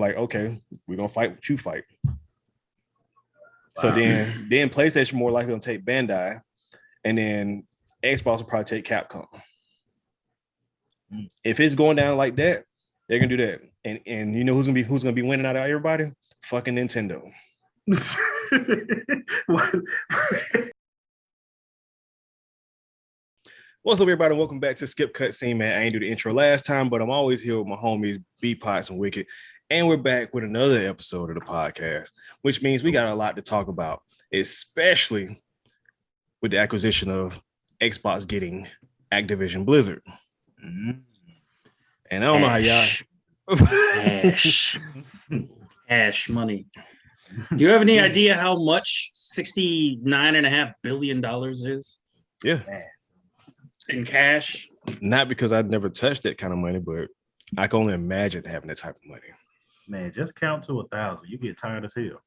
like, okay, we're gonna fight what you fight. Wow. So then PlayStation more likely gonna take Bandai, and then Xbox will probably take Capcom. If it's going down like that, they're gonna do that. And you know who's gonna be winning out of everybody? Fucking Nintendo. What's up, everybody? Welcome back to Skip Cutscene, man. I ain't do the intro last time, but I'm always here with my homies, B-Pots and Wicked. And we're back with another episode of the podcast, which means we got a lot to talk about, especially with the acquisition of Xbox getting Activision Blizzard. Mm-hmm. And I don't know how y'all... Cash money. Do you have any idea how much $69.5 billion is? Yeah. In cash? Not because I'd never touched that kind of money, but I can only imagine having that type of money. Man, just count to 1,000. You get tired as hell.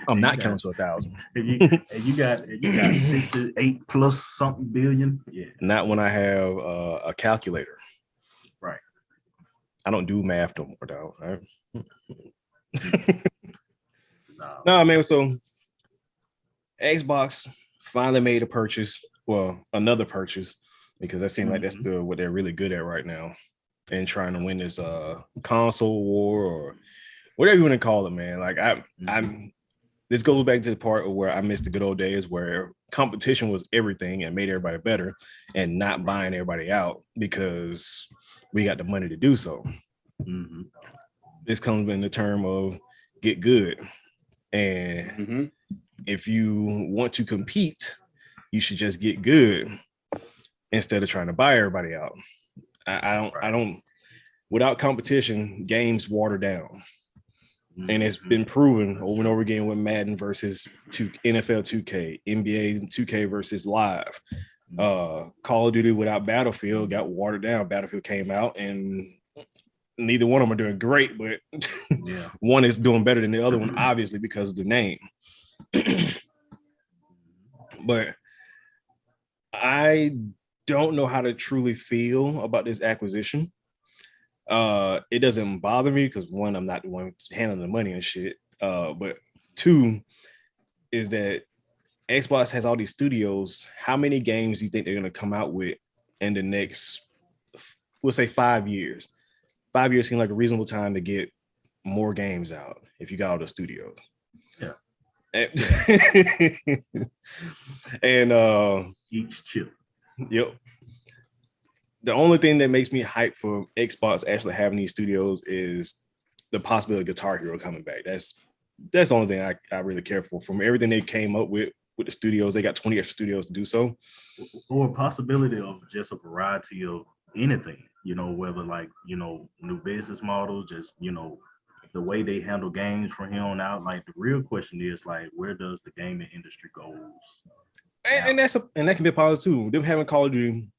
I'm not counting to 1,000. And you got 68 plus something billion. Yeah. Not when I have a calculator. Right. I don't do math no more, though. Right? No, man. So Xbox finally made a purchase. Well, another purchase, because that seems like that's what they're really good at right now, and trying to win this console war or whatever you want to call it, man. Like I'm. This goes back to the part where I miss the good old days where competition was everything and made everybody better, and not buying everybody out because we got the money to do so. Mm-hmm. This comes in the term of get good, and if you want to compete, you should just get good instead of trying to buy everybody out. I don't. Without competition, games water down, and it's been proven over and over again with Madden versus NFL 2K, NBA 2K versus Live. Call of Duty without Battlefield got watered down. Battlefield came out, and neither one of them are doing great, but one is doing better than the other one, obviously because of the name. But I don't know how to truly feel about this acquisition. It doesn't bother me because one, I'm not the one handling the money and shit. But two is that Xbox has all these studios. How many games do you think they're gonna come out with in the next, we'll say 5 years? 5 years seems like a reasonable time to get more games out if you got all the studios. Yeah. And each chip. Yep. The only thing that makes me hype for Xbox actually having these studios is the possibility of Guitar Hero coming back. That's the only thing I really care for. From everything they came up with the studios, they got 20 extra studios to do so. Or a possibility of just a variety of anything, whether like, new business models, just, the way they handle games from here on out. Like the real question is like, where does the gaming industry goes? And that can be a positive too. Them having Call of Duty.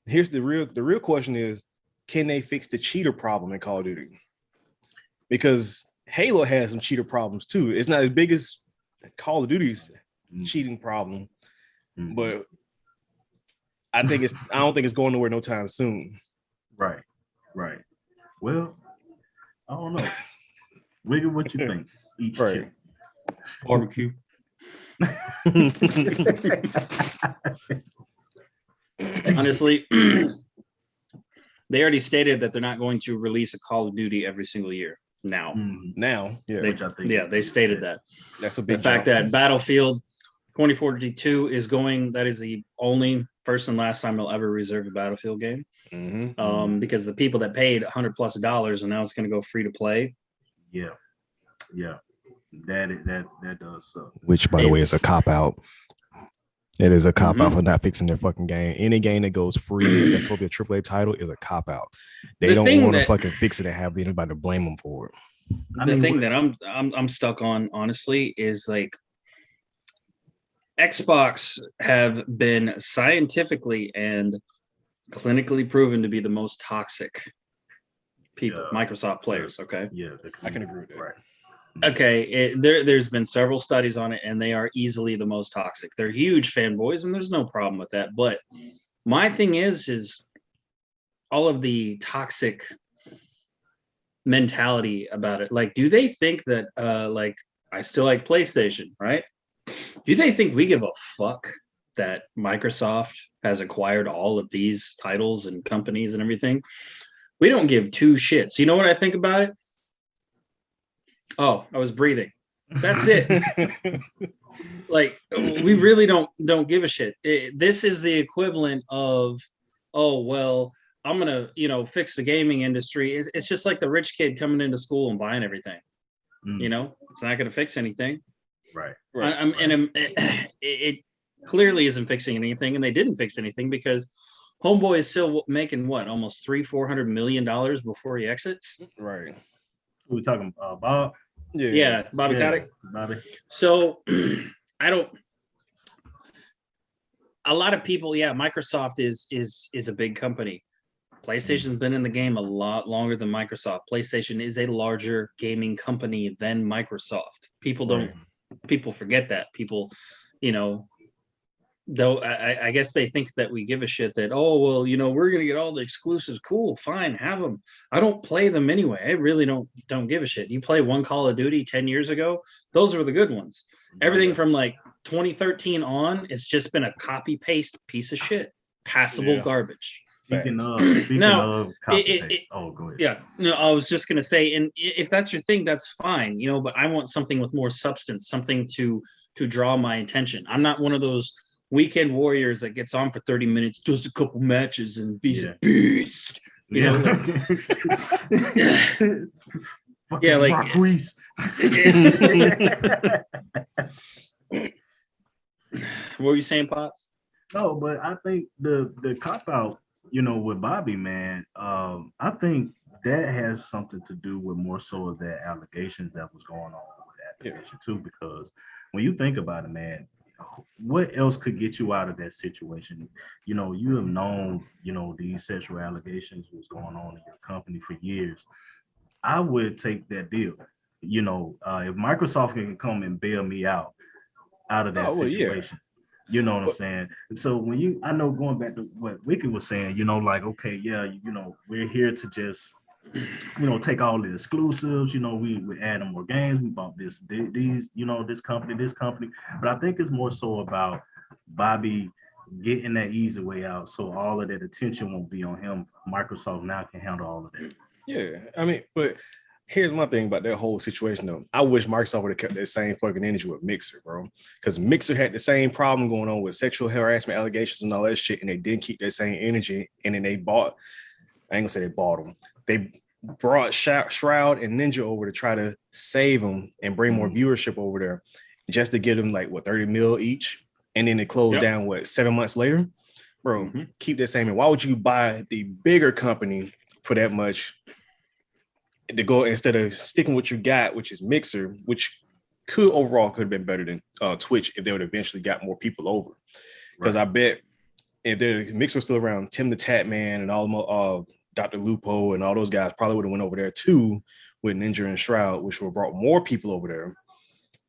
Here's the real question is, can they fix the cheater problem in Call of Duty? Because Halo has some cheater problems too. It's not as big as Call of Duty's cheating problem, but I don't think it's going nowhere no time soon. Right. Well, I don't know. Wiggle, what you think? Each chip. Barbecue. Honestly, they already stated that they're not going to release a Call of Duty every single year now. They stated that. That's a big the fact that Battlefield 2042 is going. That is the only first and last time they'll ever reserve a Battlefield game. Because the people that paid $100+ and now it's going to go free to play. Yeah. That does suck. Which, by the way, is a cop out. It is a cop out for not fixing their fucking game. Any game that goes free, that's supposed to be a AAA title, is a cop out. They don't want to fucking fix it and have anybody to blame them for it. The thing that I'm stuck on, honestly, is like Xbox have been scientifically and clinically proven to be the most toxic people, Microsoft players. Okay. Yeah, I can agree with that. Right. Okay, there's been several studies on it, and they are easily the most toxic. They're huge fanboys, and there's no problem with that. But my thing is all of the toxic mentality about it. Like, do they think that like I still like PlayStation, right? Do they think we give a fuck that Microsoft has acquired all of these titles and companies and everything? We don't give two shits. You know what I think about it? Oh, I was breathing. That's it. Like, we really don't give a shit. This is the equivalent of, oh well, I'm gonna fix the gaming industry. It's just like the rich kid coming into school and buying everything. It's not gonna fix anything. Right. It clearly isn't fixing anything, and they didn't fix anything because Homeboy is still making what, almost $400 million before he exits. Right. Who we talking Bob? Yeah, Bobby Kotick. Bobby. So a lot of people, Microsoft is a big company. PlayStation's been in the game a lot longer than Microsoft. PlayStation is a larger gaming company than Microsoft. People forget that. People, though I guess they think that we give a shit that, oh well, we're gonna get all the exclusives. Cool, fine, have them. I don't play them anyway. I really don't give a shit. You play one Call of Duty 10 years ago, those were the good ones. Everything from like 2013 on, it's just been a copy paste piece of shit, passable garbage. Speaking of copy paste. Oh, go ahead. Yeah, no, I was just gonna say, and if that's your thing, that's fine, but I want something with more substance, something to draw my attention. I'm not one of those weekend warriors that gets on for 30 minutes, does a couple matches, and be a beast. Like Brock Reese. What were you saying, Potts? No, but I think the cop out, with Bobby, man, I think that has something to do with more so of the allegations that was going on with Activision too, because when you think about it, man, what else could get you out of that situation? You have known, these sexual allegations was going on in your company for years. I would take that deal. If Microsoft can come and bail me out of that situation. You know what I'm saying? So I know going back to what Wicked was saying, like, okay, yeah, we're here to just, take all the exclusives, we add more games, we bought these, this company. But I think it's more so about Bobby getting that easy way out, so all of that attention won't be on him. Microsoft now can handle all of that. Yeah, I mean, but here's my thing about that whole situation though. I wish Microsoft would have kept that same fucking energy with Mixer, bro. Because Mixer had the same problem going on with sexual harassment allegations and all that shit, and they didn't keep that same energy. And then they bought, I ain't gonna say they bought them. They brought Shroud and Ninja over to try to save them and bring more viewership over there, just to get them like 30 mil each. And then they closed down 7 months later. Bro, keep that same. Why would you buy the bigger company for that much to go instead of sticking with what you got, which is Mixer, which could have been better than Twitch if they would eventually got more people over. Because I bet if the Mixer was still around, Tim the Tatman and all Dr. Lupo and all those guys probably would have went over there too with Ninja and Shroud, which would have brought more people over there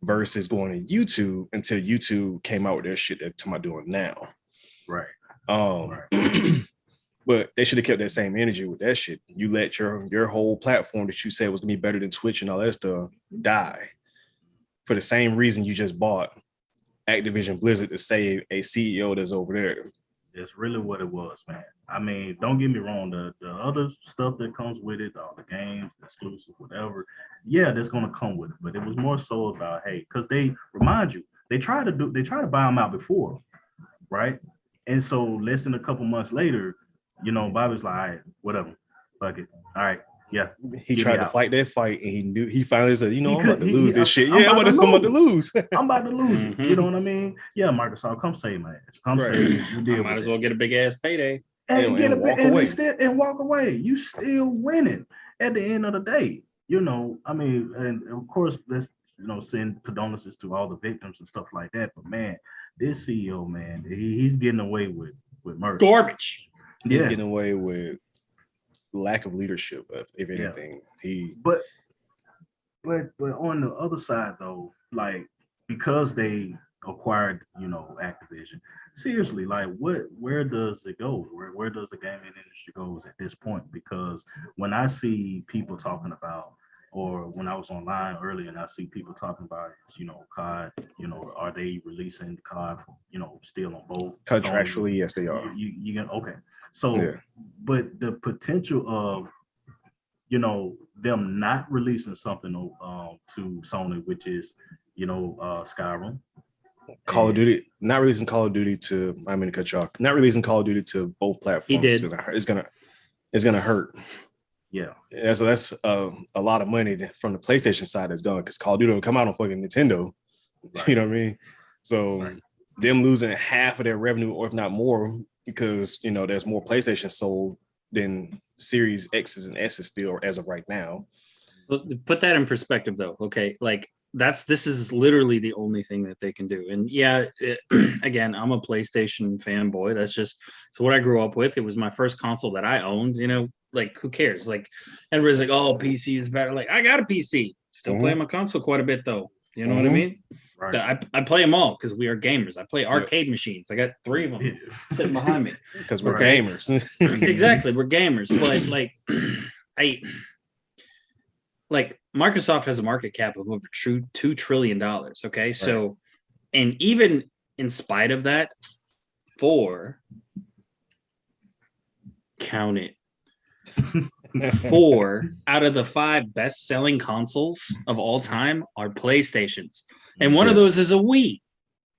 versus going to YouTube until YouTube came out with their shit they're talking about doing now. Right. But they should have kept that same energy with that shit. You let your whole platform that you said was gonna be better than Twitch and all that stuff die for the same reason you just bought Activision Blizzard to save a CEO that's over there. It's really what it was, man. I mean, don't get me wrong. The other stuff that comes with it, all the games, the exclusive, whatever, that's gonna come with it. But it was more so about, hey, because they remind you, they try to buy them out before, right? And so less than a couple months later, Bobby's like, all right, whatever, fuck it. All right, yeah. He tried to fight that fight, and he finally said, I'm about to lose this shit. I'm about to lose. I'm about to lose it. You know what I mean? Yeah, Microsoft, come save my ass. Come save me. You might as well get a big ass payday and walk away. You still winning at the end of the day. I mean, and of course, let's send condolences to all the victims and stuff like that. But man, this CEO, man, he's getting away with murder. Garbage. He's getting away with lack of leadership, if anything. But on the other side though, like, because they acquired, Activision. Seriously, like where does it go? Where does the gaming industry goes at this point? Because when I see people talking about, or when I was online earlier and I see people talking about, COD, are they releasing COD, still on both? Contractually, Sony? yes, they are. You can, okay. So, Yeah. but the potential of, them not releasing something to Sony, which is, Skyrim. Call of And Duty, not releasing Call of Duty to, I'm going to cut you off, not releasing Call of Duty to both platforms. He did. It's gonna hurt. yeah, So that's a lot of money from the PlayStation side that's gone, because Call of Duty will come out on fucking Nintendo. right. You know what I mean? So Right. them losing half of their revenue, or if not more, because there's more PlayStation sold than Series X's and S's still as of right now. Put that in perspective, though. Okay, like this is literally the only thing that they can do. And yeah, again, I'm a PlayStation fanboy. It's what I grew up with. It was my first console that I owned. Like who cares? Like everybody's like, oh, PC is better. Like I got a PC, still playing my console quite a bit though. You know what I mean? Right. I play them all because we are gamers. I play arcade machines. I got 3 of them sitting behind me because we're gamers. Exactly, we're gamers. But like Microsoft has a market cap of over $2 trillion. Okay, so and even in spite of that, count it, 4 out of the 5 best-selling consoles of all time are PlayStations, and one of those is a Wii.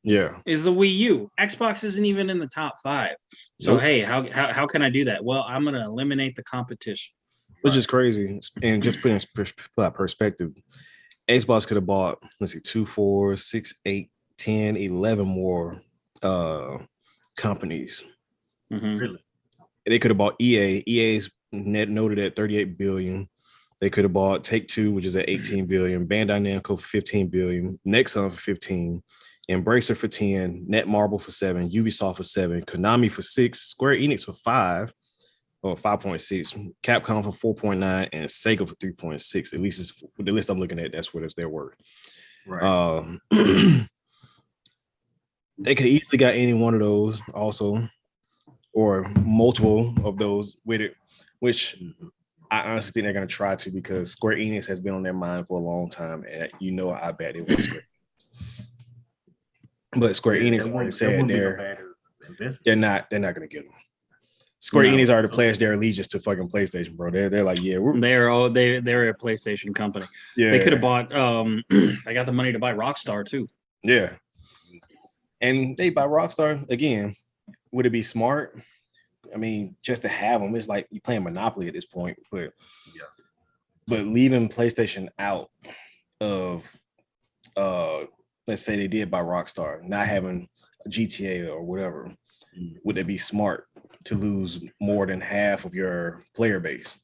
Yeah, is the Wii U. Xbox isn't even in the top 5. So Nope. Hey, how can I do that? Well, I'm gonna eliminate the competition. Which is crazy. And just putting in perspective, Xbox could have bought, 2, 4, 6, 8, 10, 11 more companies. Mm-hmm. Really? They could have bought EA. EA's net noted at 38 billion. They could have bought Take-Two, which is at 18 billion, Bandai Namco for 15 billion, Nexon for 15, Embracer for 10, Netmarble for 7, Ubisoft for 7, Konami for 6, Square Enix for 5, or 5.6, Capcom for 4.9, and Sega for 3.6. At least it's the list I'm looking at. That's what they're worth. Right. They could easily got any one of those also, or multiple of those with it, which I honestly think they're going to try to, because Square Enix has been on their mind for a long time, and I bet they want Square Enix. But Square Enix already said they're not going to get them. Square Enix already pledged their allegiance to fucking PlayStation, bro. They're like, yeah, they're a PlayStation company. Yeah, they could have bought. They got the money to buy Rockstar too. Yeah, and they buy Rockstar again. Would it be smart? I mean, just to have them, it's like you playing Monopoly at this point. But leaving PlayStation out of, let's say they did buy Rockstar, not having a GTA or whatever, would it be smart to lose more than half of your player base?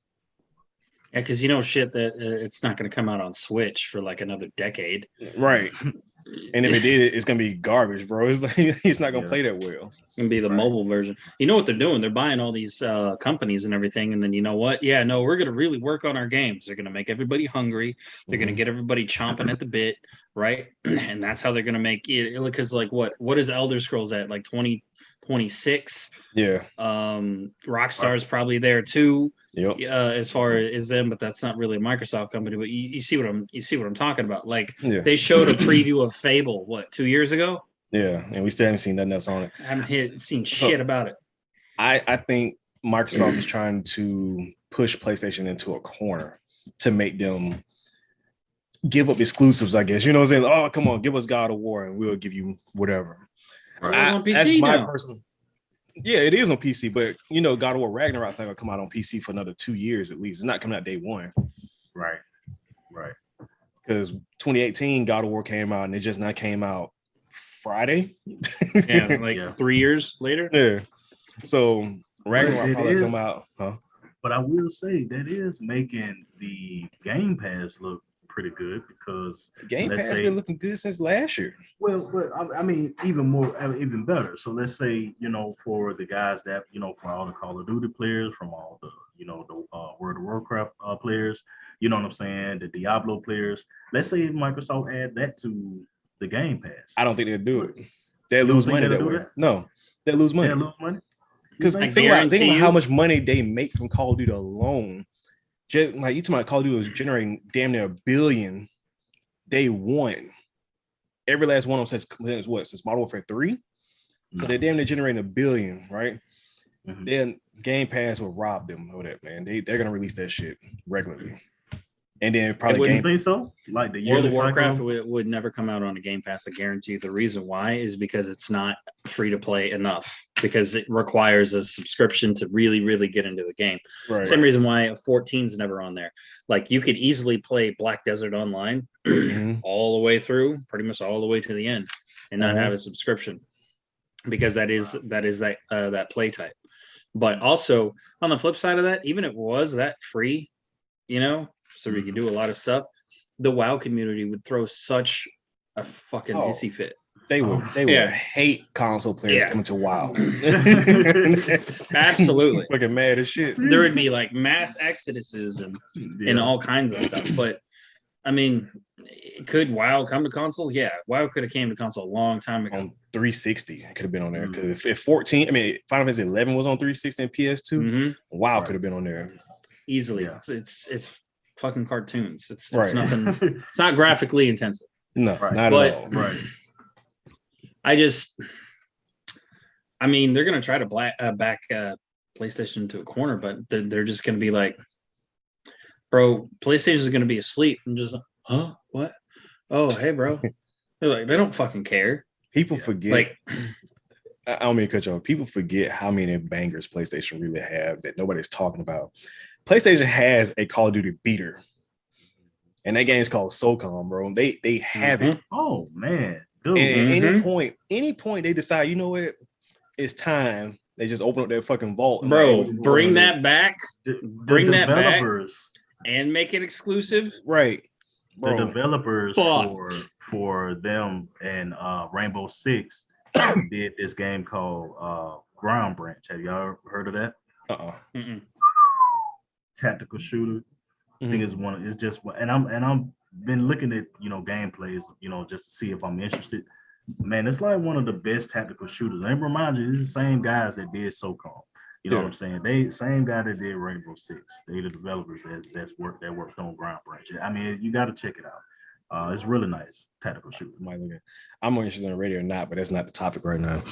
Yeah, because shit that it's not going to come out on Switch for like another decade. Right. And if it did, it's gonna be garbage, bro. It's like it's not gonna play that well. It's gonna be the mobile version. You know what they're doing? They're buying all these companies and everything, and then you know what? Yeah, no, we're gonna really work on our games. They're gonna make everybody hungry. They're gonna get everybody chomping at the bit, right? And that's how they're gonna make it. Because like what is Elder Scrolls at? Like 2026? Yeah. Rockstar's probably there too. Yep. As far as them, but that's not really a Microsoft company. But you see what I'm talking about. Like they showed a preview of Fable 2 years ago. Yeah, and we still haven't seen nothing else on it. I haven't seen shit about it. I think Microsoft is trying to push PlayStation into a corner to make them give up exclusives, I guess. You know what I'm saying? Oh, come on, give us God of War and we'll give you whatever. On PC that's my now. personal. Yeah, it is on PC, but God of War Ragnarok's not gonna come out on PC for another 2 years at least. It's not coming out day one. Right. Because 2018 God of War came out and it just not came out Friday. 3 years later. Yeah. So Ragnarok probably come out, huh? But I will say that is making the Game Pass look pretty good, because Game Pass has been looking good since last year. Well, but I mean, even better. So let's say, for the guys that, for all the Call of Duty players, from all the, the World of Warcraft players, you know what I'm saying, the Diablo players. Let's say Microsoft add that to the Game Pass? I don't think they'll do it. They'll You lose don't think money they'll that do way. that? No, they'll lose money. They'll lose money. Because You think think about how you- much money they make from Call of Duty alone. Just like you talking about Call of Duty was generating damn near $1 billion day one. Every last one of them since Modern Warfare 3. So they're damn near generating $1 billion, right? Mhm. Then Game Pass will rob them of that, man. They're gonna release that shit regularly. And then probably You think so? Like the World yearly of Warcraft cycle? would never come out on a Game Pass. I guarantee you. The reason why is because it's not free to play enough, because it requires a subscription to really, really get into the game. right. Same reason why 14 is never on there. Like you could easily play Black Desert Online Mhm. all the way through, pretty much all the way to the end, and not have a subscription, because that is that play type. But also on the flip side of that, even if it was that free, so we could do a lot of stuff, the WoW community would throw such a fucking hissy fit. They would hate console players coming to WoW. Absolutely. Fucking mad as shit. There would be like mass exoduses and all kinds of stuff. But I mean, could WoW come to console? Yeah, WoW could have came to console a long time ago. On 360, it could have been on there. Because if 14, Final Fantasy 11 was on 360 and PS2, WoW could have been on there easily. Yeah. It's fucking cartoons. It's nothing. It's not graphically intensive. No, not at all. Right. I mean, they're gonna try to back PlayStation into a corner, but they're just gonna be like, bro, PlayStation is gonna be asleep. I'm just like, huh? What? Oh, hey, bro. They're like, they don't fucking care. People forget. Like, I don't mean to cut you off. People forget how many bangers PlayStation really have that nobody's talking about. PlayStation has a Call of Duty beater, and that game is called SOCOM, bro. They have it. Oh man, dude. And at any point they decide, you know what, it's time. They just open up their fucking vault, bro. Bring that back. Bring that back and make it exclusive, right? Bro. The developers for them and Rainbow Six did this game called Ground Branch. Have y'all heard of that? Tactical shooter. I think it's just, and I'm been looking at gameplays, just to see if I'm interested. Man, it's like one of the best tactical shooters. And remind you, it's the same guys that did SOCOM. You know what I'm saying? They same guy that did Rainbow Six. They the developers that worked on Ground Branch. I mean, you got to check it out. It's really nice tactical shooter. I'm more interested in radio or not, but that's not the topic right now.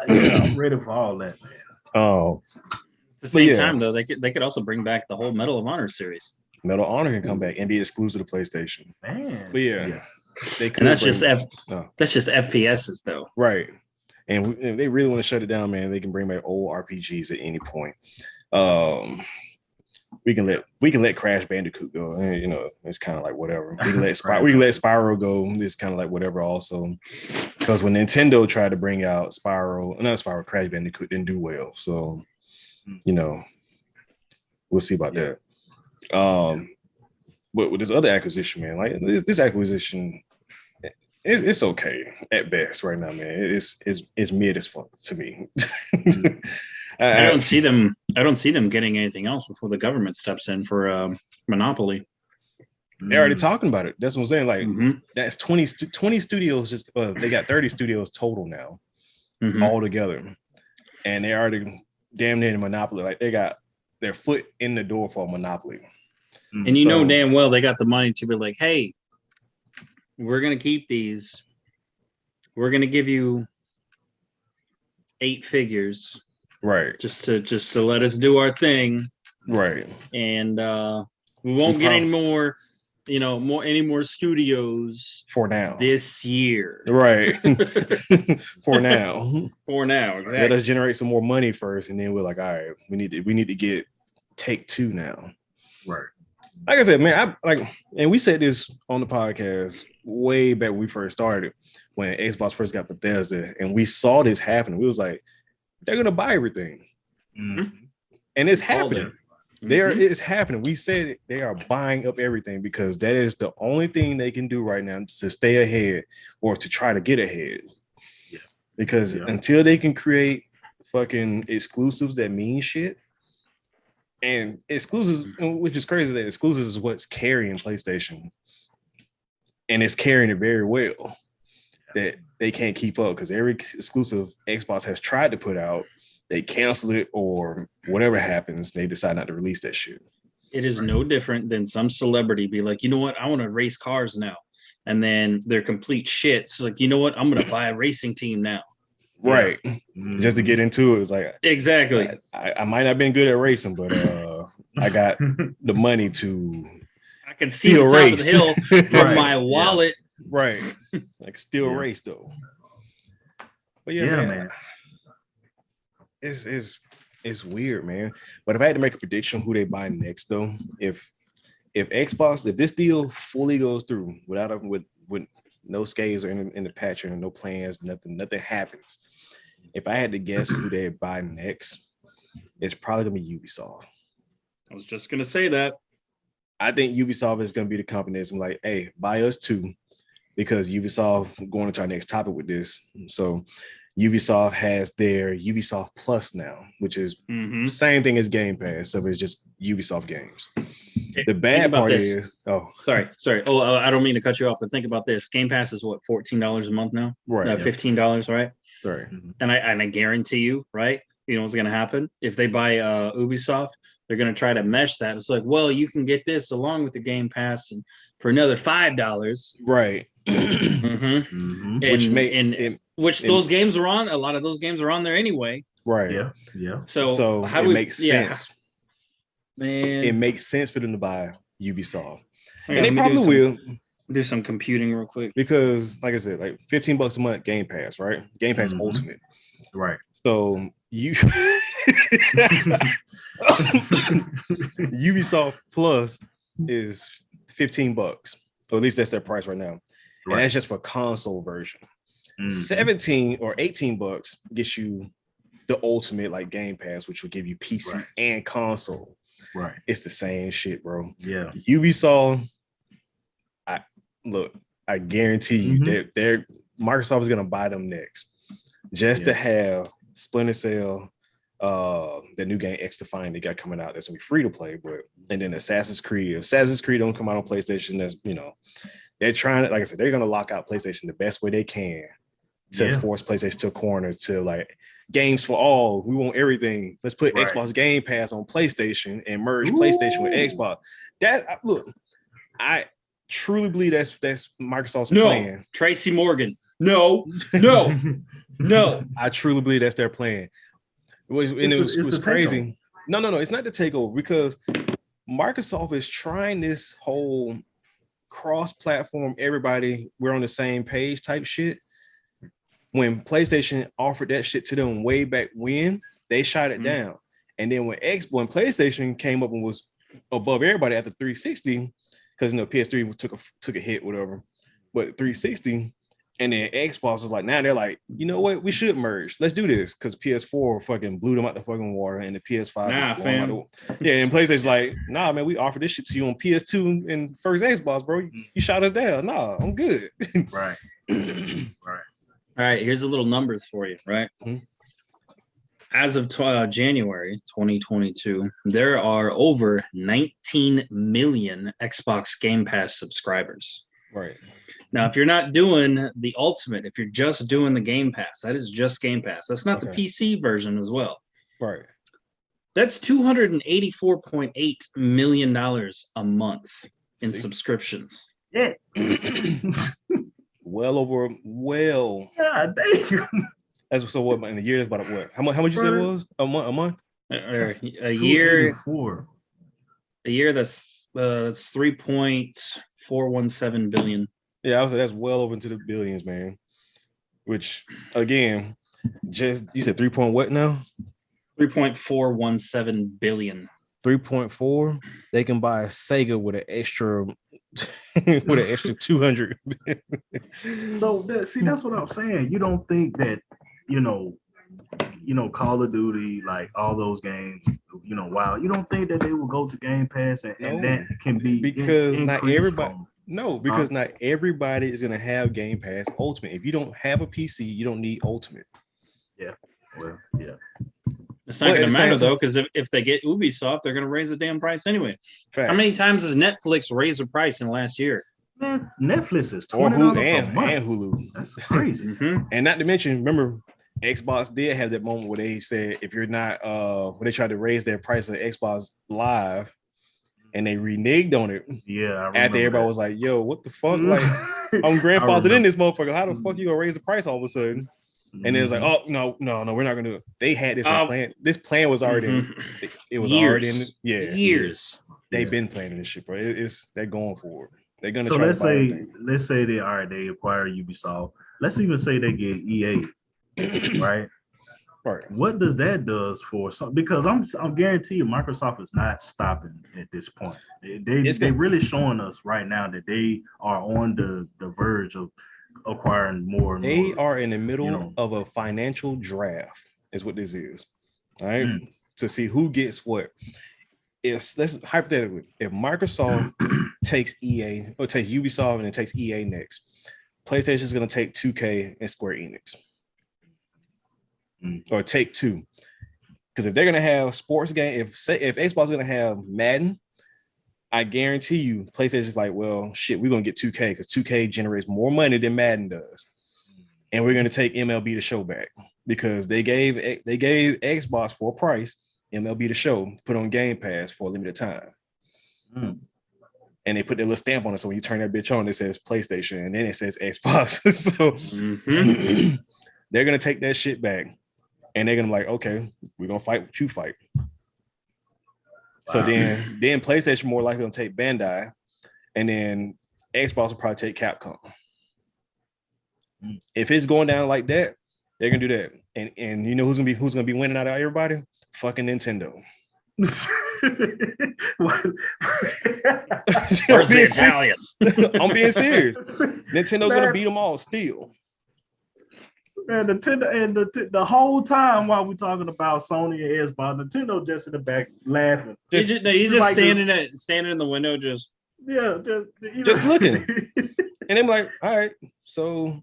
I'm ready for all that, man. Oh, at the same time though, they could also bring back the whole Medal of Honor series. Medal of Honor can come back and be exclusive to PlayStation. Man, but they could. And that's just FPSs though, right? And if they really want to shut it down, man, they can bring back old RPGs at any point. We can let Crash Bandicoot go. And, it's kind of like whatever. We can let Spyro go. It's kind of like whatever. Also, because when Nintendo tried to bring out Crash Bandicoot didn't do well. So, we'll see about that. But with this other acquisition, man, like this acquisition, it's okay at best right now, man. It's mid as fuck to me. I don't see them getting anything else before the government steps in for monopoly. They're already talking about it. That's what I'm saying. Like that's 20 studios. Just they got 30 studios total now, all together, and they already damn near the monopoly. Like they got their foot in the door for a monopoly. And damn well they got the money to be like, hey, we're gonna keep these. We're gonna give you 8 figures, right? Just to let us do our thing, right? And we won't get any more, any more studios for now this year, right? For now, exactly. Let us generate some more money first, and then we're like, all right, we need to get Take Two now, right? Like I said, man, and we said this on the podcast way back when we first started, when Xbox first got Bethesda, and we saw this happening. We was like, they're gonna buy everything, and it's happening. It's happening. We said they are buying up everything because that is the only thing they can do right now to stay ahead or to try to get ahead. Yeah. Because until they can create fucking exclusives that mean shit. And exclusives, which is crazy that exclusives is what's carrying PlayStation. and it's carrying it very well. That they can't keep up because every exclusive Xbox has tried to put out, they cancel it or whatever happens, they decide not to release that shit. It is no different than some celebrity be like, you know what, I want to race cars now, and then they're complete shit. So like, you know what, I'm gonna buy a racing team now. Right. Just to get into it. It's like exactly. I might not have been good at racing, but I got the money to I can see the top race. of the hill from my wallet. Right. Like still race though. But man. It's weird, man. But if I had to make a prediction who they buy next, though, if Xbox, if this deal fully goes through without with no scales or in the patch or no plans, nothing happens. If I had to guess who they buy next, it's probably gonna be Ubisoft. I was just gonna say that. I think Ubisoft is gonna be the company that's like, hey, buy us too, because Ubisoft going into our next topic with this. So Ubisoft has their Ubisoft Plus now, which is the same thing as Game Pass. So it's just Ubisoft games. The bad part is, sorry. Oh, I don't mean to cut you off, but think about this. Game Pass is what, $14 a month now? Right. $15, right? Right. And I guarantee you, right? You know what's going to happen? If they buy Ubisoft, they're going to try to mesh that. It's like, well, you can get this along with the Game Pass and for another $5. Right. Which those games are on. A lot of those games are on there anyway. Right. Yeah. So how do it makes sense? Man, it makes sense for them to buy Ubisoft, and they probably will do some computing real quick because, like I said, like $15 a month Game Pass, right? Game Pass Ultimate, right? So Ubisoft Plus is $15, or at least that's their price right now, and that's just for console version. 17 or $18 gets you the ultimate like Game Pass, which will give you PC and console. Right. It's the same shit, bro. Yeah. Ubisoft, I guarantee you they're Microsoft is gonna buy them next. Just to have Splinter Cell, the new game X Defiant they got coming out that's gonna be free to play, but and then Assassin's Creed. If Assassin's Creed don't come out on PlayStation, that's they're trying to, like I said, they're gonna lock out PlayStation the best way they can to force PlayStation to a corner to like games for all. We want everything. Let's put Xbox Game Pass on PlayStation and merge PlayStation with Xbox. I truly believe that's Microsoft's plan. Tracy Morgan. No. I truly believe that's their plan. It was crazy. No, it's not the takeover because Microsoft is trying this whole cross-platform, everybody, we're on the same page type shit. When PlayStation offered that shit to them way back when, they shot it down. And then when PlayStation came up and was above everybody after 360, because PS3 took a hit, whatever. But 360, and then Xbox was like, now they're like, you know what? We should merge. Let's do this because PS4 fucking blew them out the fucking water, and the PS5. And PlayStation's like, nah, man, we offered this shit to you on PS2 and first Xbox, bro. You shot us down. Nah, I'm good. Right. All right, here's a little numbers for you, right? As of January 2022, there are over 19 million Xbox Game Pass subscribers. Right. Now, if you're not doing the Ultimate, if you're just doing the Game Pass, that is just Game Pass. That's not the PC version as well. Right. That's $284.8 million a month in subscriptions. Yeah. God damn. That's so what in a year is about what? How much you said it was? A month? A year. A year that's 3.417 billion. Yeah, I would say that's well over into the billions, man. Which again, just you said 3 point what now? 3.417 billion. 3.4. They can buy a Sega with an extra 200. So that's what I'm saying. You don't think that Call of Duty, like all those games, WoW, you don't think that they will go to Game Pass and that can be because not everybody. Because not everybody is gonna have Game Pass Ultimate. If you don't have a PC, you don't need Ultimate. Yeah. Well, yeah. It's not going to matter though, because if they get Ubisoft, they're going to raise the damn price anyway. Facts. How many times has Netflix raised the price in the last year? Man, Netflix is or $20 Hulu a month. and Hulu. That's crazy. And not to mention, remember, Xbox did have that moment where they said if you're not when they tried to raise their price of Xbox Live and they reneged on it. Yeah, I remember after everybody that. was like, yo, what the fuck? Like, I'm grandfathered in this motherfucker. How the fuck you gonna raise the price all of a sudden? And then it's like, oh no, we're not gonna do it. They had this plan. This plan was already in. It was already in. Years. They've been planning this shit, bro. They're going for it. They're gonna. So try let's to buy say everything. they all right. They acquire Ubisoft. Let's even say they get EA, right? Right. What does that does for some? Because I'm guarantee you, Microsoft is not stopping at this point. They really showing us right now that they are on the verge of acquiring more and more. They are in the middle of a financial draft, is what this is. All right. To see who gets what. Let's hypothetically, if Microsoft takes EA or takes Ubisoft and it takes EA next, PlayStation is going to take 2K and Square Enix, or take two. Because if they're going to have sports game, if Xbox is going to have Madden, I guarantee you, PlayStation's like, well, shit, we're going to get 2K because 2K generates more money than Madden does, and we're going to take MLB The Show back because they gave Xbox for a price. MLB The Show put on Game Pass for a limited time. And they put their little stamp on it. So when you turn that bitch on, it says PlayStation and then it says Xbox. So they're going to take that shit back and they're going to be like, okay, we're going to fight what you fight. Wow. So then PlayStation more likely going to take Bandai and then Xbox will probably take Capcom. If it's going down like that, they're going to do that. And you know who's going to be winning out of everybody? Fucking Nintendo. Where's the Italian? I'm being serious. Nintendo's gonna beat them all still. Man, Nintendo and the whole time while we're talking about Sony and Xbox, Nintendo just in the back laughing. He's just like standing in the window, just looking. And I'm like, all right, so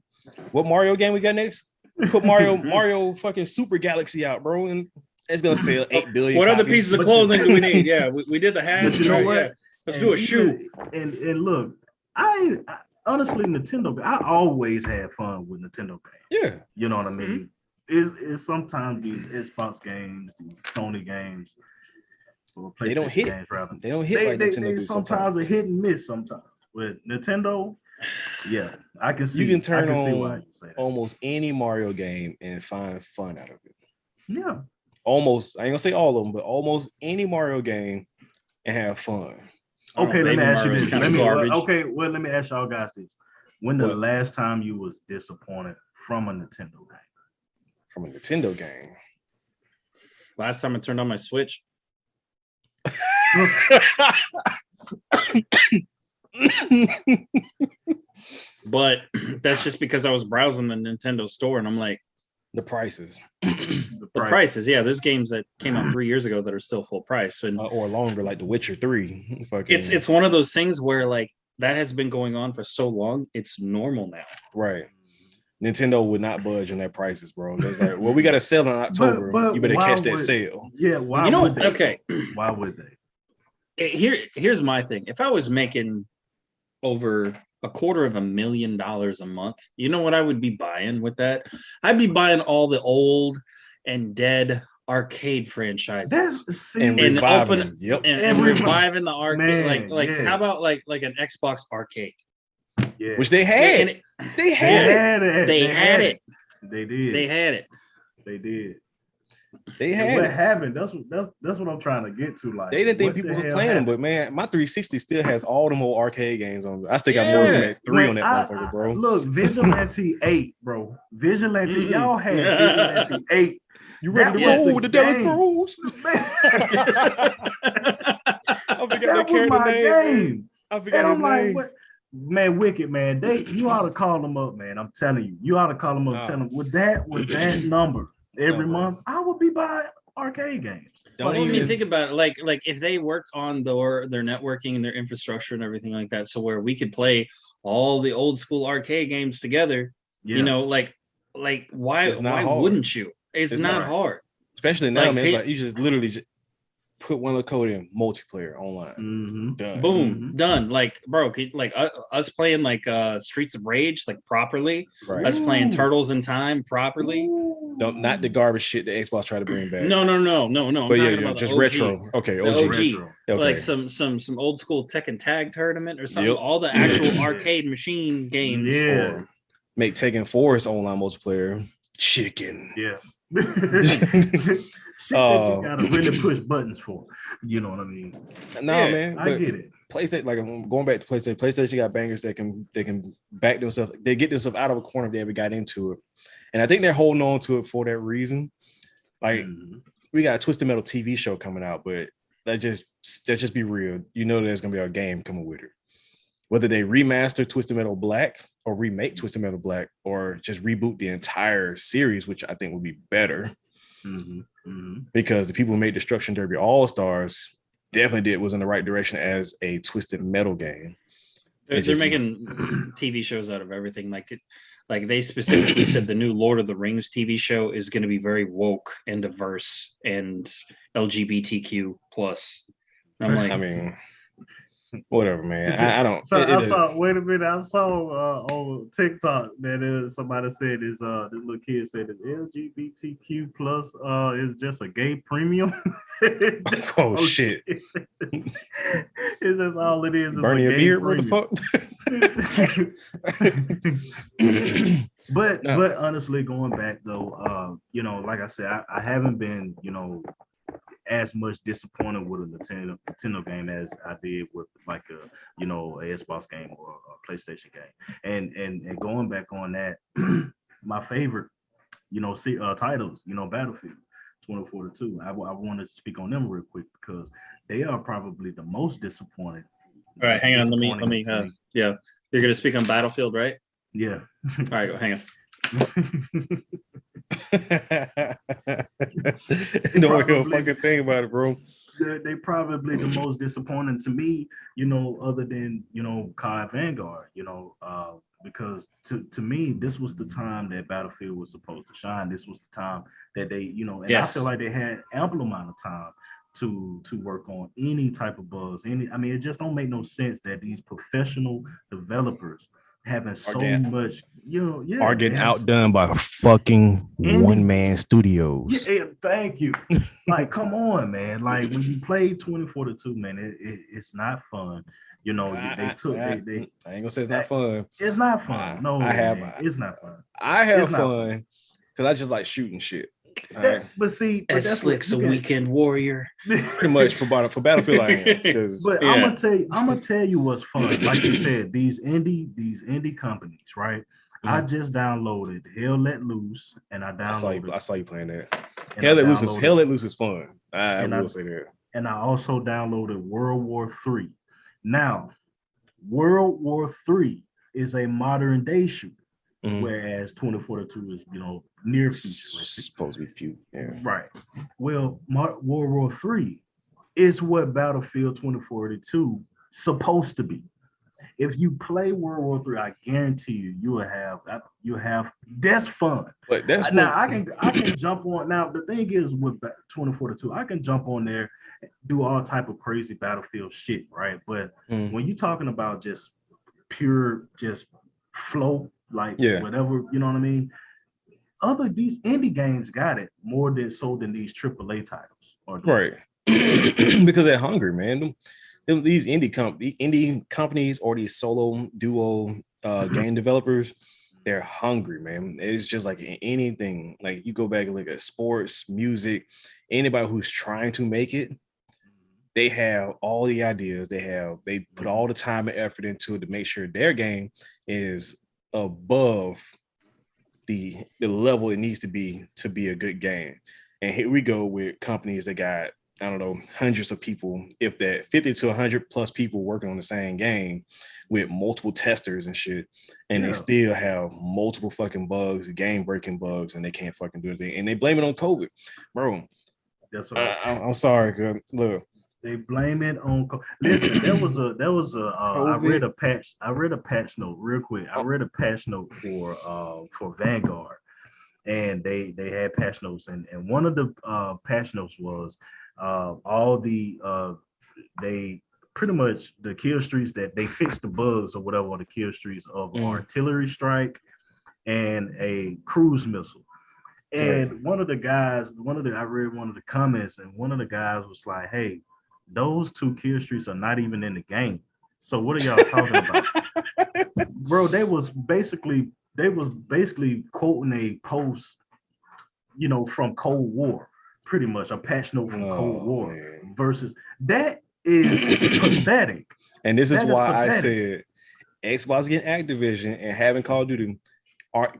what Mario game we got next? Put Mario fucking Super Galaxy out, bro, and it's gonna sell 8 billion. What other pieces of clothing do we need? Yeah, we did the hat. But you know what? Yeah. Let's do a shoe. And look, I honestly, Nintendo, I always had fun with Nintendo games. Yeah, you know what I mean. Is sometimes these Xbox games, these Sony games, or PlayStation they don't hit. Games, rather. They don't hit. They sometimes a hit and miss. Sometimes with Nintendo, yeah, I can see. You can turn on why you say that. Almost any Mario game and find fun out of it. Yeah, almost. I ain't gonna say all of them, but almost any Mario game and have fun. Okay, let me ask you this. Let me ask y'all guys this. When the last time you was disappointed from a Nintendo game? From a Nintendo game? Last time I turned on my Switch. But that's just because I was browsing the Nintendo store and I'm like, the prices. The prices, yeah. There's games that came out 3 years ago that are still full price, and or longer, like The Witcher 3. It's one of those things where like that has been going on for so long, it's normal now. Right. Nintendo would not budge on their prices, bro. It's like, well, we got to sell in October. But you better catch that sale. Yeah. Why? You know what? Okay. Why would they? Here's my thing. If I was making over $250,000 a month, you know what I would be buying with that? I'd be buying all the old and dead arcade franchises and reviving the arcade. Man, like yes. How about like an Xbox arcade? Yeah. Which they had. They had it. They had it. They did. They had it. They did. They had what it. happened? That's what I'm trying to get to. Like, they didn't think people were playing them, but man, my 360 still has all them old arcade games on. I still got more than that 3 on that motherfucker, bro. Look, Vigilante 8, bro. Vigilante, y'all had Vigilante 8. You ready to roll with the Dallas Bros? I forgot that was my game. I forgot his name. What? Man, Wicked, man. You ought to call them up, man. I'm telling you. You ought to call them up and tell them with that number every month, I would be buying arcade games. Don't even think about it. Like if they worked on their networking and their infrastructure and everything like that, so where we could play all the old school arcade games together, you know, like why wouldn't you? It's not hard. Especially now, man. It's like you just literally put one of the code in multiplayer online. Mm-hmm. Done. Boom, done. Like, bro, us playing like Streets of Rage like properly, Right. us playing Turtles in Time properly. Not the garbage shit that Xbox tried to bring back. No. I'm But talking about just the OG. retro. Okay, The OG. OG. Retro. Okay. Like some old school Tekken Tag tournament or something. Yep. All the actual arcade machine games. Yeah. Or make Tekken 4's online multiplayer. Chicken. Yeah. Shit that you gotta really push buttons for. You know what I mean? No, man. I get it. PlayStation, like going back to PlayStation, PlayStation got bangers that can back themselves. They get themselves out of a corner if they ever got into it, and I think they're holding on to it for that reason. Like we got a Twisted Metal TV show coming out, but let's just be real. You know, there's gonna be a game coming with it. Whether they remaster Twisted Metal Black or remake Twisted Metal Black or just reboot the entire series, which I think would be better. Because the people who made Destruction Derby All-Stars definitely was in the right direction as a Twisted Metal game. They're making TV shows out of everything. Like they specifically said the new Lord of the Rings TV show is going to be very woke and diverse and LGBTQ plus. I'm like, I mean, whatever, man. I don't. So I saw. Wait a minute. I saw on TikTok that somebody said this little kid said that LGBTQ plus is just a gay premium. Oh shit! It's just all it is. Burning your beard. What the fuck? But honestly, going back though, like I said, I haven't been as much disappointed with a Nintendo game as I did with like a Xbox game or a PlayStation game. And going back on that, my favorite titles, Battlefield 2042. I want to speak on them real quick because they are probably the most disappointing. All right, hang on. Let me. Yeah, you're gonna speak on Battlefield, right? Yeah. All right, go. Hang on. Don't give a fucking thing about it, bro. They probably the most disappointing to me, other than COD Vanguard, because to me this was the time that Battlefield was supposed to shine. This was the time that they, and I feel like they had ample amount of time to work on any type of bugs. It just don't make no sense that these professional developers having so much, are getting outdone by fucking one-man studios. Yeah, thank you. Like, come on, man. Like when you play 2042, man, it's not fun. I ain't gonna say it's not fun. It's not fun. It's not fun. I have fun because I just like shooting shit. But that's Slick's a weekend warrior. Pretty much for Battlefield, I am. But I'm gonna tell you what's fun. Like you said, these indie companies, right? I just downloaded Hell Let Loose, and I saw you playing that. Hell Let Loose is fun. I will say that. And I also downloaded World War III. Now, World War III is a modern day shooter. Whereas 2042 is, near future. Supposed to be few. Yeah. Right. Well, World War III is what Battlefield 2042 supposed to be. If you play World War III, I guarantee you will have that's fun. But that's I can jump on. Now the thing is with 2042, I can jump on there, do all type of crazy Battlefield shit, right? But when you're talking about just pure flow. Like whatever, you know what I mean? These indie games got it more than these AAA titles. Right. Because they're hungry, man. These indie companies or these solo duo game developers, they're hungry, man. It's just like anything. Like you go back and look at sports, music, anybody who's trying to make it, they have all the ideas. They put all the time and effort into it to make sure their game is above the level it needs to be a good game. And here we go with companies that got, I don't know, hundreds of people, if that 50 to 100 plus people working on the same game with multiple testers and shit. And they still have multiple fucking bugs, game breaking bugs, and they can't fucking do anything. And they blame it on COVID, bro. That's what I'm sorry, girl. Look. They blame it on. Listen, there was a. I read a patch note real quick. I read a patch note for Vanguard, and they had patch notes, and one of the patch notes was All the they pretty much the kill streaks that they fixed the bugs or whatever on the kill streaks of artillery strike and a cruise missile. And one of the guys, I read one of the comments, and one of the guys was like, "Hey, those 2 kill streaks are not even in the game. So what are y'all talking about?" Bro, they was basically quoting a post, from Cold War, pretty much a patch note from Cold War, man. Versus that is pathetic. And this is why I said Xbox getting Activision and having Call of Duty,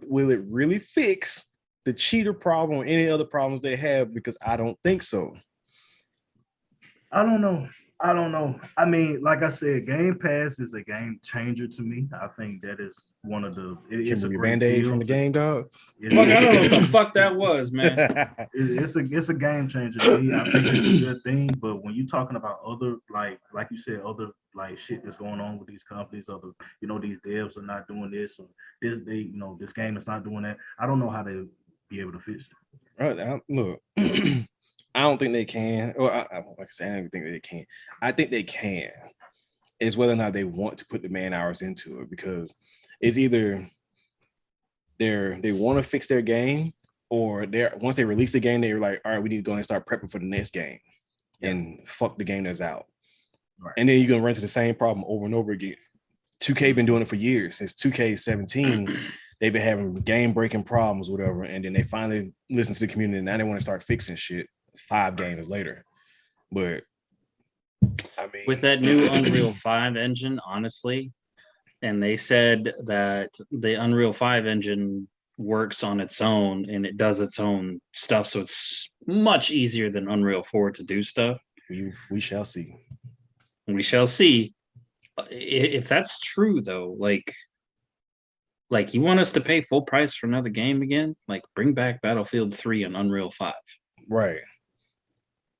will it really fix the cheater problem or any other problems they have? Because I don't think so. I don't know. I mean, like I said, Game Pass is a game changer to me. I think that is one of the. It's a great Band-Aid from the game, dog. I don't know what the fuck that was, man. It's a game changer to me. I think it's a good thing. But when you're talking about other, like you said, other like shit that's going on with these companies, other, these devs are not doing this, or this game is not doing that. I don't know how to be able to fix it. Right, look. I don't think they can. Or like I said, I don't think they can. I think they can. It's whether or not they want to put the man hours into it, because it's either they want to fix their game, or once they release the game, they're like, all right, we need to go and start prepping for the next game and fuck the game that's out. Right. And then you're gonna run into the same problem over and over again. 2K been doing it for years. Since 2K17, they've been having game-breaking problems, whatever, and then they finally listen to the community, and now they want to start fixing shit 5 games later. But I mean, with that new Unreal 5 engine, honestly, and they said that the Unreal 5 engine works on its own and it does its own stuff, so it's much easier than Unreal 4 to do stuff. We shall see. We shall see. If that's true, though, like you want us to pay full price for another game again? Like, bring back Battlefield 3 and Unreal 5. Right.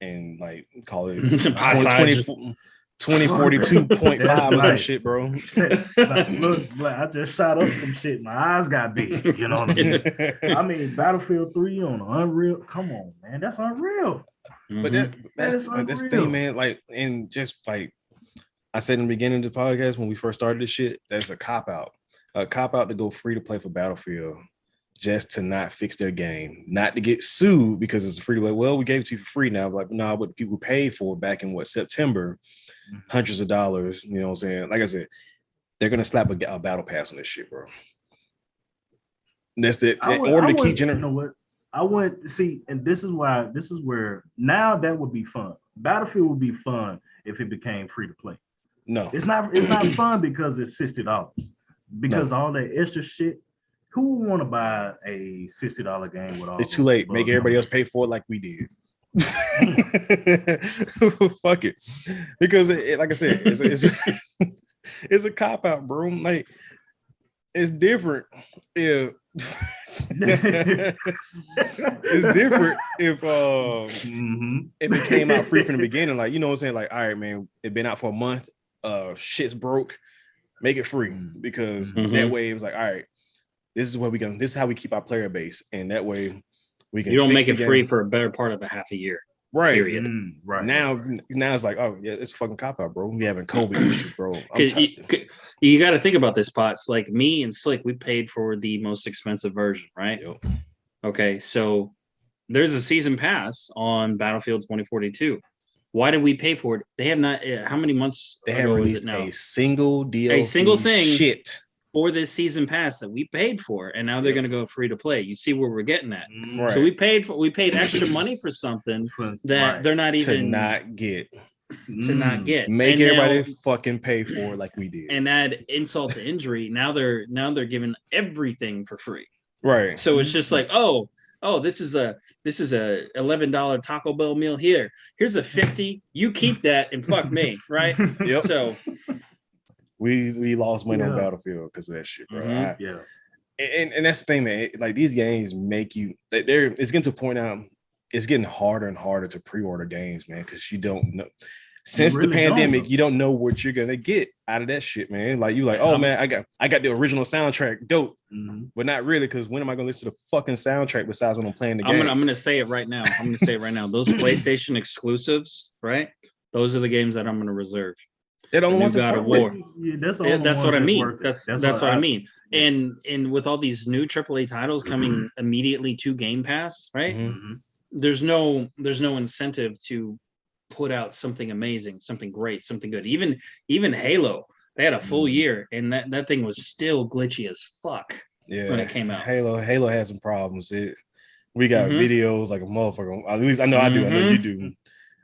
And like call it 2042.5 or some shit, bro. Look, I just shot up some shit. My eyes got big. You know what I mean? I mean, Battlefield 3 on Unreal. Come on, man. That's unreal. But that's the thing, man. Like, and just like I said in the beginning of the podcast when we first started this shit, that's a cop-out. A cop-out to go free to play for Battlefield, just to not fix their game, not to get sued because it's free to play. Well, we gave it to you for free now. Like, nah, but people paid for it back in September, hundreds of dollars. You know what I'm saying? Like I said, they're gonna slap a battle pass on this shit, bro. That's the order to keep generating. You know what? I went see, and this is where now that would be fun. Battlefield would be fun if it became free to play. No, it's not fun because it's $60. Because all that extra shit. Who would want to buy a $60 game with all? It's too late. Make everybody else pay for it like we did. Fuck it, because like I said, it's a cop out, bro. Like, it's different if it's different if it came out free from the beginning. Like, you know what I'm saying? Like, all right, man, it been out for a month. Shit's broke. Make it free, because that way it was like, all right. This is how we keep our player base, and that way we can. You don't make it free for a better part of a half a year, right? Period. Right. Now it's like, oh yeah, it's a fucking cop out, bro. We having COVID issues, bro. You got to think about this, Pots. Like me and Slick, we paid for the most expensive version, right? Yep. Okay, so there's a season pass on Battlefield 2042. Why did we pay for it? They have not. How many months? They haven't released a single DLC, a single thing. Shit. For this season pass that we paid for, and now they're going to go free to play. You see where we're getting at. Right. So we paid extra money for something that they're not even to not get. Make everybody fucking pay for it like we did. And add insult to injury. Now they're giving everything for free. Right. So it's just like, oh, this is a $11 Taco Bell meal here. Here's a $50. You keep that and fuck me, right? Yep. So we lost money on Battlefield because of that shit, bro. And that's the thing, man. Like, these games make you. It's getting to a point now. It's getting harder and harder to pre-order games, man, because you don't know. since really the pandemic, don't. you don't know what you're gonna get out of that shit, man. Like you like, Yeah, oh man, I got the original soundtrack, dope, Mhm. but not really, because when am I gonna listen to the fucking soundtrack besides when I'm playing the I'm game? gonna say it right now. I'm gonna say it right now. Those PlayStation exclusives, right? Those are the games that I'm gonna reserve. They're the The only new ones that's God of worth it. War. Yeah, that's the Yeah, only that's ones what I that's mean. worth it. That's what I mean. Yes. And with all these new AAA titles coming immediately to Game Pass, right? Mhm. Mhm. There's no incentive to put out something amazing, something great, something good. Even Halo, they had a full Mhm. year, and that thing was still glitchy as fuck when it came out. Halo has some problems. We got Mhm. videos like a motherfucker. At least I know I do. I know you Mhm. do.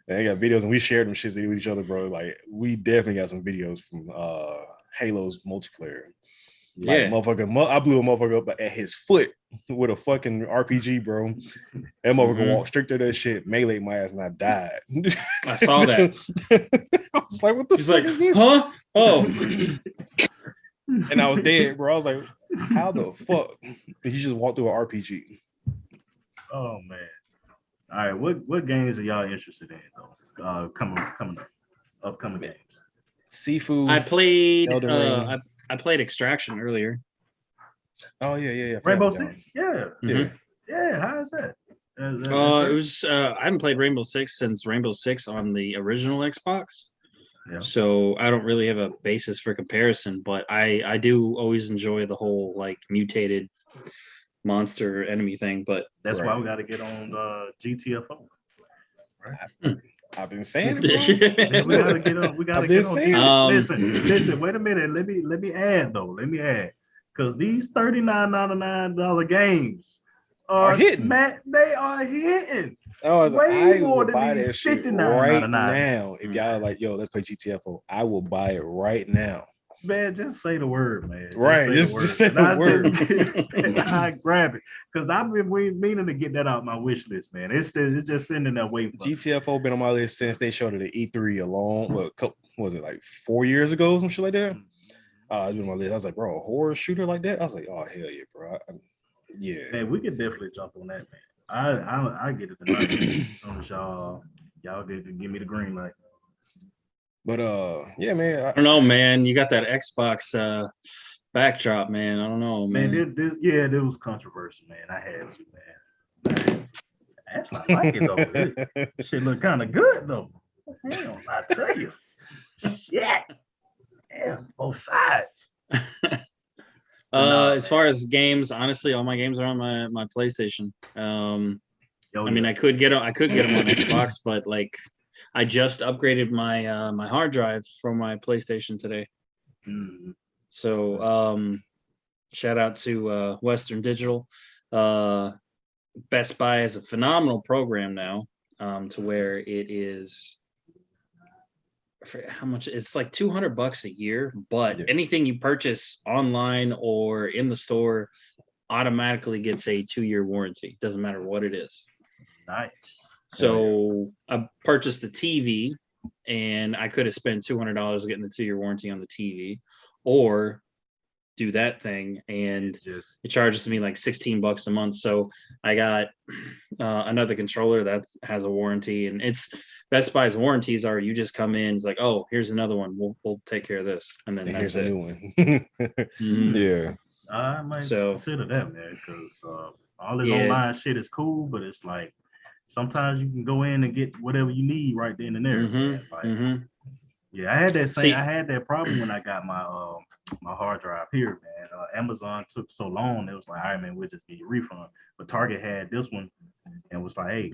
They got videos and we shared them shits with each other, bro. Like we definitely got some videos from Halo's multiplayer. Like Yeah. motherfucker, I blew a motherfucker up at his foot with a fucking RPG, bro. That motherfucker Mhm. walked straight through that shit, melee my ass, and I died. I saw that. I was like, what the He's fuck like, is this? huh? Oh, And I was dead, bro. I was like, how the fuck did you just walk through an RPG? Oh man. All right, what games are y'all interested in though? Coming up, upcoming games. Sifu, I played Elden Ring. I played Extraction earlier. Oh yeah. I forgot Rainbow about that one. Six? Yeah. Mhm. Yeah, how is that? It was I haven't played Rainbow Six since Rainbow Six on the original Xbox. Yeah. So I don't really have a basis for comparison, but I do always enjoy the whole like mutated monster enemy thing. But That's why Right. we got to get on GTFO. I've been saying it, bro. We got to get on. We got to I've been get on. saying GTFO. Listen. Wait a minute. Let me add though. Because these $39.99 games Are hitting. They are hitting. I Way more will than buy these that shit $59.99. right now. If y'all are like, yo, let's play GTFO, I will buy it right now. Man, just say the word, man. Right, just say the word. I grab it because I've been meaning to get that out my wish list, man. It's just sitting there waiting for GTFO been on my list since they showed it at E3 along. What was it, like 4 years ago, some shit like that? It's been on my list. I was like, bro, a horror shooter like that? I was like, oh hell yeah, bro. Yeah. Man, we could definitely jump on that, man. I get it tonight as soon as y'all did give me the green light. But yeah, man. I don't know, man. You got that Xbox backdrop, man. I don't know, man. Man, there was controversy, man. I had to, man. Actually, I like it though. Shit look kind of good though. Damn, I tell you. Shit. Damn, both sides. As far as games, honestly, all my games are on my PlayStation. I mean, I could get them on Xbox, but like, I just upgraded my my hard drive from my PlayStation today. Mm-hmm. So shout out to Western Digital. Best Buy is a phenomenal program now, to where it is. How much? It's like $200 a year, but anything you purchase online or in the store automatically gets a 2-year warranty. Doesn't matter what it is. Nice. So I purchased the TV, and I could have spent $200 getting the 2-year warranty on the TV, or do that thing, and it charges me like $16 a month. So I got another controller that has a warranty, and it's Best Buy's warranties are you just come in, it's like, oh, here's another one, we'll take care of this, and then here's a new one. Mm-hmm. Yeah, I might consider that, man, because all this online shit is cool, but it's like sometimes you can go in and get whatever you need right then and there. Man. Like, yeah, I had that problem when I got my my hard drive here, man. Amazon took so long, it was like, all right, man, we'll just get you a refund. But Target had this one and was like, hey,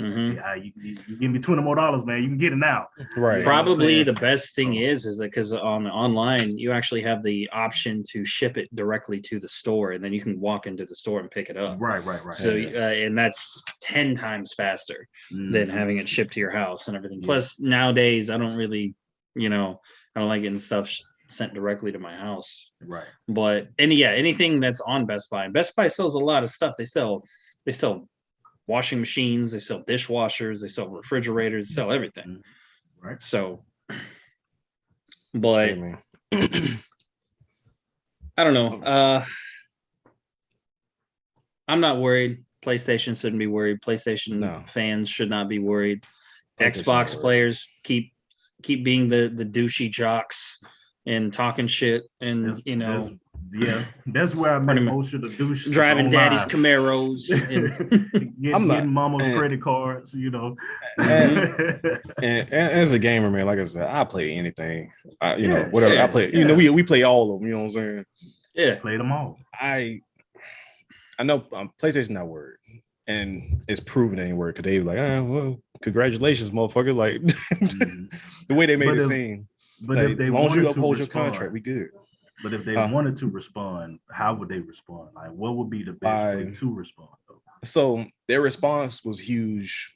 you give me $20 more, man, you can get it now. Right. Probably the best thing is that because online you actually have the option to ship it directly to the store, and then you can walk into the store and pick it up. Right. So and that's 10 times faster than having it shipped to your house and everything. Plus nowadays I don't really, I don't like getting stuff sent directly to my house. Right. But anything that's on Best Buy. Best Buy sells a lot of stuff. They sell washing machines, they sell dishwashers, they sell refrigerators, they sell everything. Right. So, but I don't know. I'm not worried. PlayStation shouldn't be worried. PlayStation fans should not be worried. Xbox players keep keep being the douchey jocks and talking shit, and that's where I met Pretty much. most of the douche driving online. daddy's Camaros and getting mama's credit cards, And as a gamer, man, like I said, I play anything. Whatever I play. We play all of them. You know what I'm saying? Yeah, play them all. I know PlayStation not word, and it's proven ain't word because they like, well, congratulations, motherfucker. Like the way they made it seem. But like, if they as long as you wanted to uphold your respond, contract, we good. But if they wanted to respond, how would they respond? Like, what would be the best way to respond? Though? So their response was huge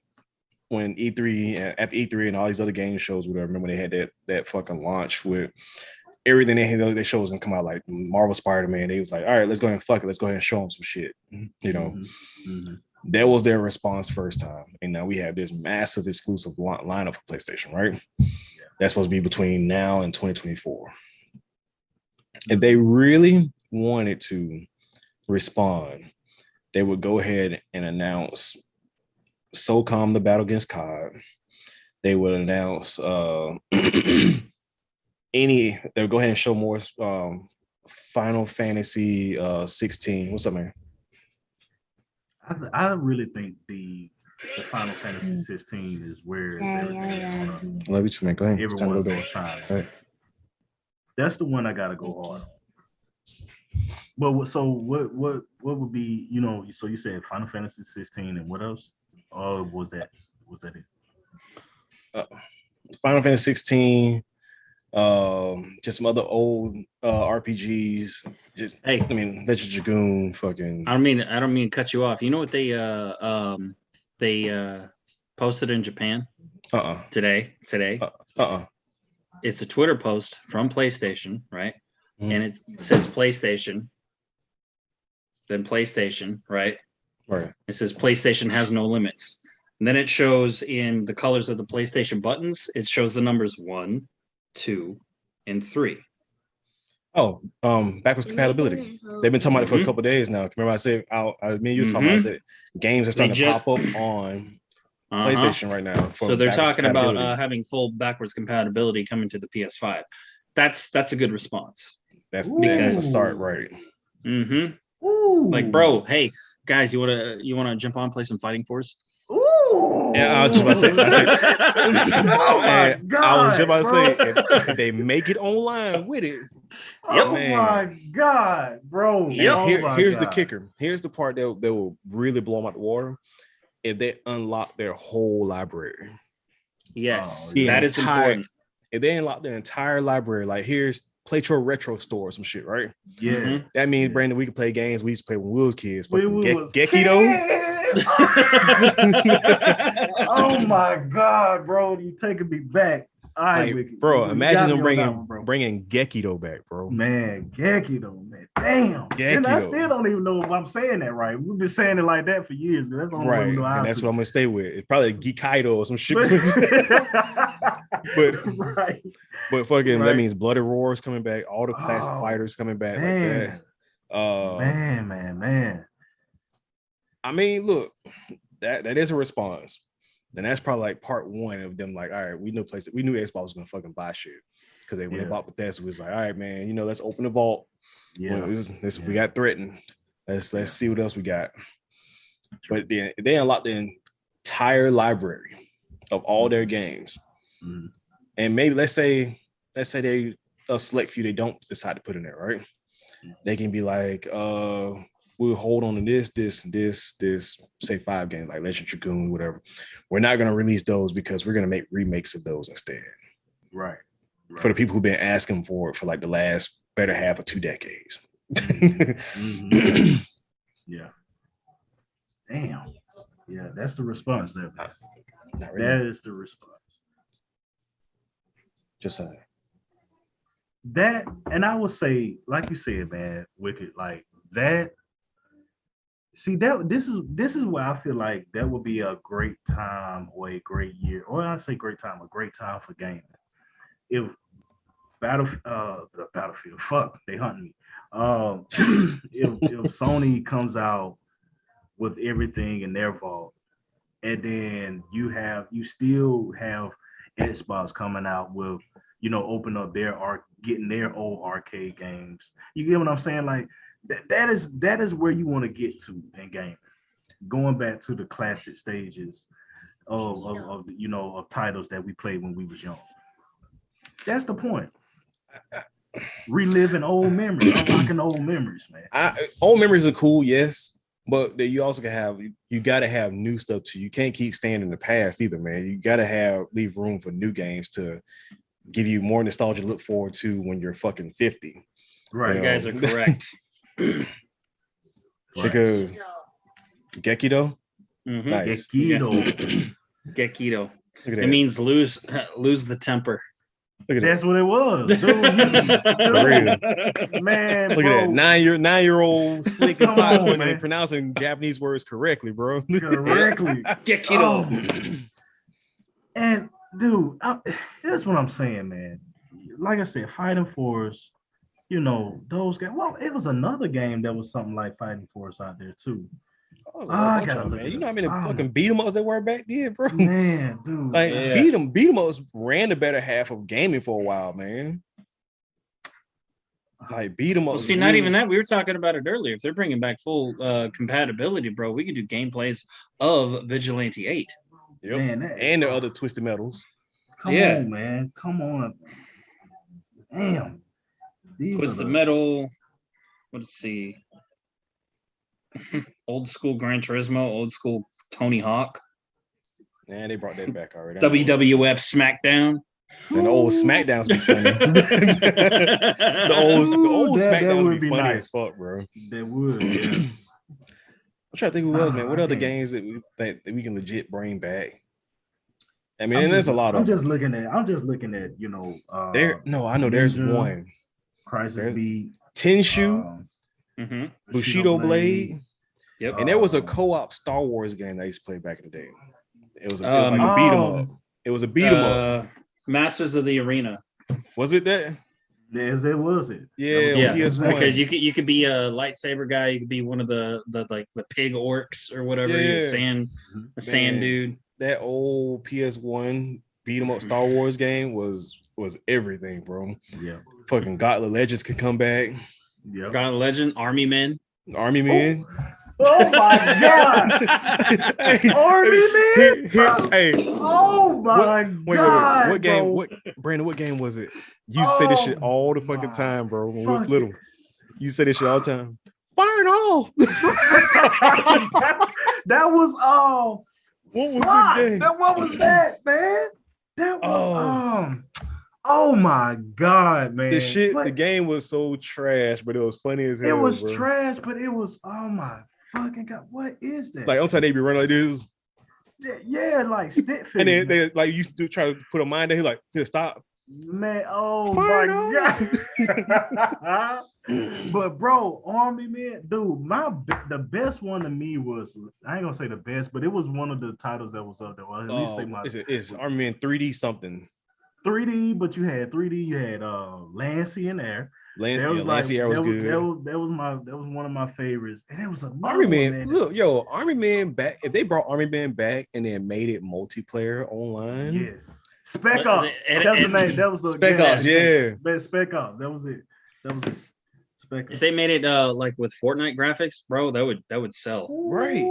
when E3 at the E3 and all these other game shows. Whatever. Remember they had that fucking launch with everything they show was gonna come out like Marvel Spider-Man. They was like, all right, let's go ahead and fuck it. Let's go ahead and show them some shit. You know, that was their response first time, and now we have this massive exclusive lineup for PlayStation, right? That's supposed to be between now and 2024. If they really wanted to respond, they would go ahead and announce SOCOM, the battle against COD. They would announce they would go ahead and show more Final Fantasy 16. What's up, man? I really think the Final Fantasy 16 is where Love you too, man. Go ahead. Everyone's gonna shine. Right. That's the one I gotta go hard on. But so what would be, so you said Final Fantasy 16 and what else? Or was that it? Final Fantasy 16, just some other old RPGs. Just Legend Dragoon, fucking. I don't mean to cut you off. You know what they posted in Japan? Today. It's a Twitter post from PlayStation, right? And it says PlayStation, then PlayStation, right? Right. It says PlayStation has no limits. And then it shows in the colors of the PlayStation buttons, it shows the numbers 1, 2, and 3. Oh, backwards compatibility. They've been talking about it for a couple of days now. Remember I said, me and you were talking about, I said games are starting to pop up on PlayStation right now. So they're talking about having full backwards compatibility coming to the PS5. That's a good response. That's a start, right? Like, bro, hey guys, you wanna jump on, play some Fighting Force? Ooh. Yeah, I was just about to say. Oh my God, I was just about to say, if they make it online with it. Oh my God, bro. Yep. Here's the kicker. Here's the part that will really blow them out the water. If they unlock their whole library. Yes, that is important. If they unlock their entire library, like here's Play Your Retro Store or some shit, right? Yeah. That means, Brandon, we can play games we used to play when we was kids. Gekido. Oh my God, bro. You taking me back. All right, like, bro, imagine them bringing Gekido back, bro. Man, Gekido, man. Damn. Gekido. And I still don't even know if I'm saying that right. We've been saying it like that for years. That's the only way we know how and that's what I'm gonna stay with. It's probably Gekaido or some shit. but fucking that means Bloody Roar's coming back, all the classic fighters coming back like that. Man. I mean, look, that is a response. Then that's probably like part one of them. Like, all right, we knew Xbox was gonna fucking buy shit because when they bought Bethesda, was like, all right, man, let's open the vault. Yeah, we got threatened. Let's see what else we got. But then they unlocked the entire library of all their games, and maybe let's say they a select few they don't decide to put in there, right? They can be like, we'll hold on to this, say 5 games like Legend Dragoon, whatever. We're not going to release those because we're going to make remakes of those instead. Right. For the people who've been asking for it for like the last better half of 2 decades. Yeah. Damn. Yeah, that's the response there. Really. That is the response. Just saying. That, and I would say, like you said, man, Wicked, like that. See, this is where I feel like that would be a great time or a great year, or I say a great time for gaming. If Battlefield, fuck, they hunting me. If Sony comes out with everything in their vault, and then you still have Xbox coming out with, open up getting their old arcade games. You get what I'm saying? Like that is where you want to get to in gaming. Going back to the classic stages of titles that we played when we was young. That's the point. Reliving old memories, unlocking old memories, man. Old memories are cool, yes, but you also got to have new stuff too. You can't keep staying in the past either, man. You got to leave room for new games to give you more nostalgia to look forward to when you're fucking 50. Right, you guys are correct. Because Gekido, nice. Gekido. It means lose the temper. That's what it was, dude. Man, look bro. at that 9-year-old slick and fast when pronouncing Japanese words correctly, bro. Correctly. Gekido. And dude, here's what I'm saying, man. Like I said, Fighting Force, those guys. Well, it was another game that was something like Fighting Force out there too. I gotta look, man. You know how many fucking beat 'em ups there were back then, bro? Man, dude. Like beat 'em ups ran the better half of gaming for a while, man. Like beat 'em up. Well, see, not even that. We were talking about it earlier. If they're bringing back full compatibility, bro, we could do gameplays of Vigilante 8. Yep. Man, and the other Twisted Metals. Come on, man. Come on. Damn. Twisted Metal. Let's see. Old school Gran Turismo, old school Tony Hawk. Man, they brought that back already. WWF SmackDown. And the old SmackDowns be funny. the old SmackDowns would be funny nice as fuck, bro. That would, yeah. I'm trying to think who else, man. What other games that we can legit bring back? I mean, there's a lot of. I'm just looking at, I know there's one. Crisis Beat. Tenshu. Bushido Blade. Yep. And there was a co-op Star Wars game that I used to play back in the day. It was like a beat 'em up. It was a beat 'em up. Masters of the Arena. Was it that? Yes, it was it. Yeah. Because you could be a lightsaber guy, you could be one of the pig orcs or whatever, sand dude. That old PS1 beat 'em up Star Wars game was everything, bro. Yeah. Fucking Gauntlet Legends could come back. Yeah. Gauntlet Legend, Army Men. Oh my God! Army Man! Hey! Oh my God! What game? Brandon? What game was it? You say this shit all the fucking time, bro. When we was little, you say this shit all the time. Fire and all. That was all. What was the game? What was that, man? That was Oh my God, man! The game was so trash, but it was funny as hell. It was trash, but it was my fucking God! What is that? Like, I'm telling you, they be running like this. Yeah, like stick figure. And then they like you do try to put a mind there. He's like, here, stop. Man, oh my God! But bro, Army Man, dude, the best one to me was, I ain't gonna say the best, but it was one of the titles that was up there. Well, at least say it's Army Man 3D something. 3D, but you had 3D. You had Lancy in there. Lancy Air was good. That was one of my favorites. And it was a Army Man. Look, Army Man back. If they brought Army Man back and then made it multiplayer online, yes. Spec Ops. That's the name. That was the Spec Ops. Yeah. Spec Ops. That was it. Spec Ops. If they made it like with Fortnite graphics, bro, that would sell. Right.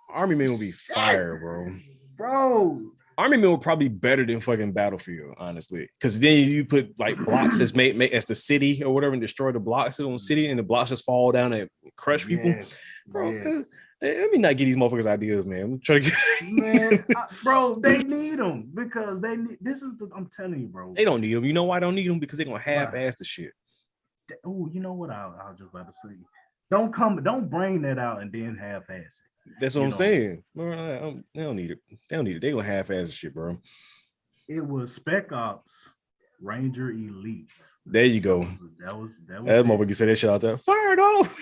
Army Man would be fire, bro. Bro. Army Man would probably be better than fucking Battlefield, honestly. Because then you put like blocks that's made as the city or whatever and destroy the blocks on the city, and the blocks just fall down and crush people. Yes. Bro, let me not get these motherfuckers ideas, man. I'm trying to get bro, they need them because I'm telling you, bro. They don't need them. You know why I don't need them? Because they're gonna half-ass the shit. Oh, you know what I was just about to say. Don't bring that out and then half-ass it. That's what I'm saying. They don't need it. They don't need it. They gonna half-ass the shit, bro. It was Spec Ops Ranger Elite. There you go. That was that motherfucker said that shit out there. Fire it off.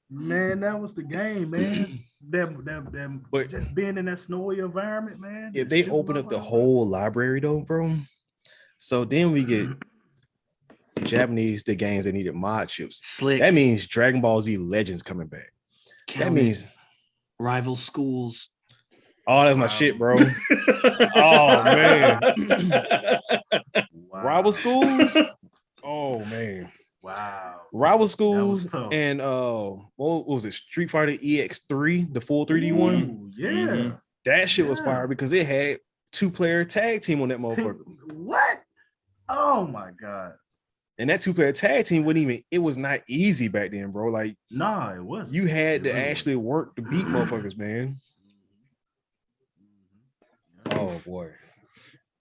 Man, that was the game, man. But just being in that snowy environment, man. If they open up the whole library though, bro. So then we get Japanese the games that needed mod chips. Slick. That means Dragon Ball Z Legends coming back. That means rival schools. Oh, that's my shit, bro. Oh man. Wow. Rival schools. Oh man. Wow. Rival That schools was tough. and what was it? Street Fighter EX3, the full 3D one. Ooh, yeah. That shit was Yeah. fire because it had 2-player tag team on that motherfucker. What? Oh my god. And that 2-player tag team it was not easy back then, bro. Like, Nah, it wasn't. you had It to really actually work to beat motherfuckers, man. wasn't. Oh boy.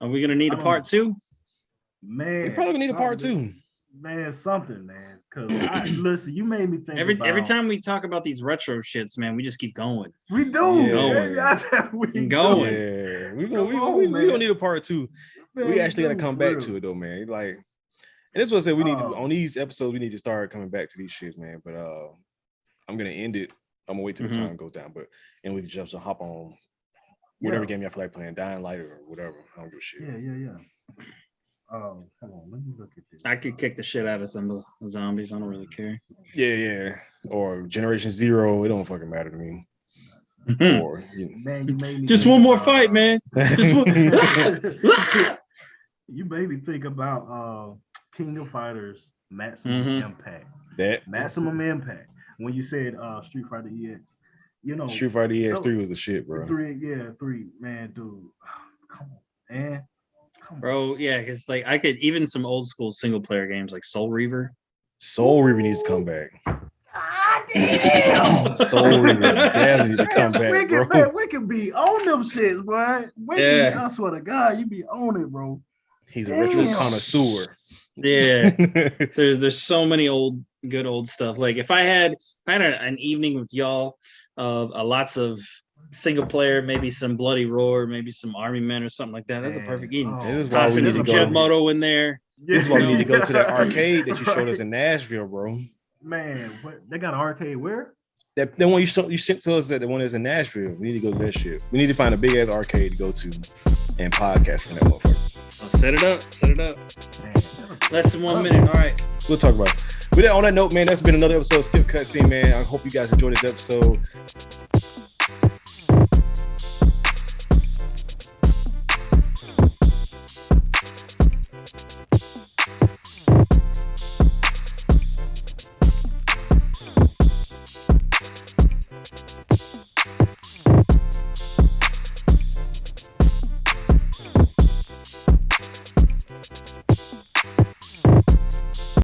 Are we gonna need a part 2? Man, We probably need a part 2. Man, something, man. Cause listen, you made me think. Every time we talk about these retro shits, man, we just keep going. we do, Yeah. we Going. Yeah, we Come on, gonna man. need a part 2. Man, We actually gotta do, come for back real. to it though, man. Like, and that's what I said. We need to, Oh. on these episodes, we need to start coming back to these shits, man. But I'm gonna end it. I'm gonna wait till the time goes down, and we can just hop on whatever game y'all feel like playing, Dying Light or whatever. I don't give a shit. Yeah. Hold on, let me look at this. I could kick the shit out of some zombies. I don't really care. Yeah. Or Generation Zero, it don't fucking matter to me. Or Man, you made me Just think one more about, fight, man. Just one. You made me think about King of Fighters Maximum Impact. Maximum Impact. When you said Street Fighter EX, you know, Street Fighter EX3 was the shit, bro. 3, man, dude. Come on, man. Bro, yeah, because like I could even some old school single player games like Soul Reaver. Soul Reaver needs to come back. Ah, damn. Soul Reaver definitely needs to come back, bro. Man, we can be on them shits, boy. I swear to God, you be on it, bro. He's a retro connoisseur. Yeah, there's so many good old stuff. Like if I had an evening with y'all, lots of single player, maybe some Bloody Roar, maybe some Army Men or something like that. That's a perfect evening. This is why we need to go. Jet Moto in there. This is why we need to go to that arcade that you showed us in Nashville, bro. Man, they got an arcade where? That one you sent to us, that the one that's in Nashville. We need to go to that shit. We need to find a big ass arcade to go to and podcast from that motherfucker. Set it up. Man, Less than 1 minute. All right. We'll talk about it. But on that note, man, that's been another episode of Skip Cutscene, man. I hope you guys enjoyed this episode.